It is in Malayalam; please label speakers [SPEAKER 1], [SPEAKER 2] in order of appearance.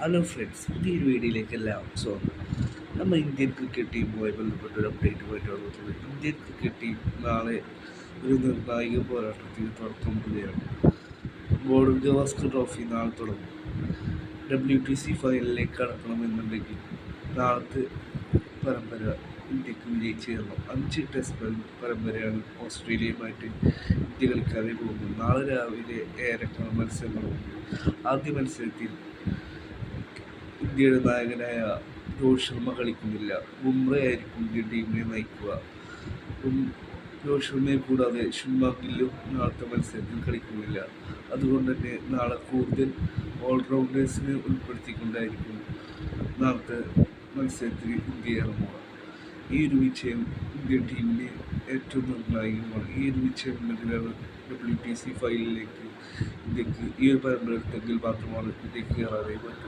[SPEAKER 1] ഹലോ ഫ്രണ്ട്സ്, പുതിയൊരു വീഡിയോയിലേക്ക് എല്ലാവർക്കും സ്വാഗതം. നമ്മൾ ഇന്ത്യൻ ക്രിക്കറ്റ് ടീമുമായി ബന്ധപ്പെട്ട ഒരു അപ്ഡേറ്റുമായിട്ട് വന്നിട്ടുള്ളത്. ഇന്ത്യൻ ക്രിക്കറ്റ് ടീം നാളെ ഒരു നിർണായക പോരാട്ടത്തിന് തുടക്കം കുറിക്കുകയാണ്. ബോർഡർ ഗവാസ്കർ ട്രോഫി നാളെ തുടങ്ങും. WTC ഫൈനലിലേക്ക് കടക്കണമെന്നുണ്ടെങ്കിൽ നാളത്തെ പരമ്പര ഇന്ത്യക്ക് വിജയിച്ചു തരണം. 5 ടെസ്റ്റ് പരമ്പരയാണ് ഓസ്ട്രേലിയയുമായിട്ട് ഇന്ത്യ കളിക്കാതെ പോകുന്നത്. നാളെ രാവിലെ 7:30 മത്സരങ്ങളുണ്ട്. ആദ്യ മത്സരത്തിൽ ഇന്ത്യയുടെ നായകനായ രോഹിത് ശർമ്മ കളിക്കുന്നില്ല. ബുംറയായിരിക്കും ഇന്ത്യൻ ടീമിനെ നയിക്കുക. രോഹിത് ശർമ്മയെ കൂടാതെ ശുഭ്മാൻ ഗില്ലും നാളത്തെ മത്സരത്തിൽ കളിക്കുന്നില്ല. അതുകൊണ്ട് തന്നെ നാളെ കൂടുതൽ ഓൾറൗണ്ടേഴ്സിനെ ഉൾപ്പെടുത്തിക്കൊണ്ടായിരിക്കും നാളത്തെ മത്സരത്തിൽ ഇന്ത്യ ഇറങ്ങുക. ഈ ഒരു വിജയം ഇന്ത്യൻ ടീമിന് ഏറ്റവും നിർണായകമാണ്. ഈ ഒരു വിജയം ഉണ്ടെങ്കിലാണ് WTC ഫൈനലിലേക്ക് ഇന്ത്യക്ക് ഈ ഒരു പരമ്പര എടുത്തെങ്കിൽ മാത്രമാണ് ഇന്ത്യക്ക് കയറാനായി പറ്റും.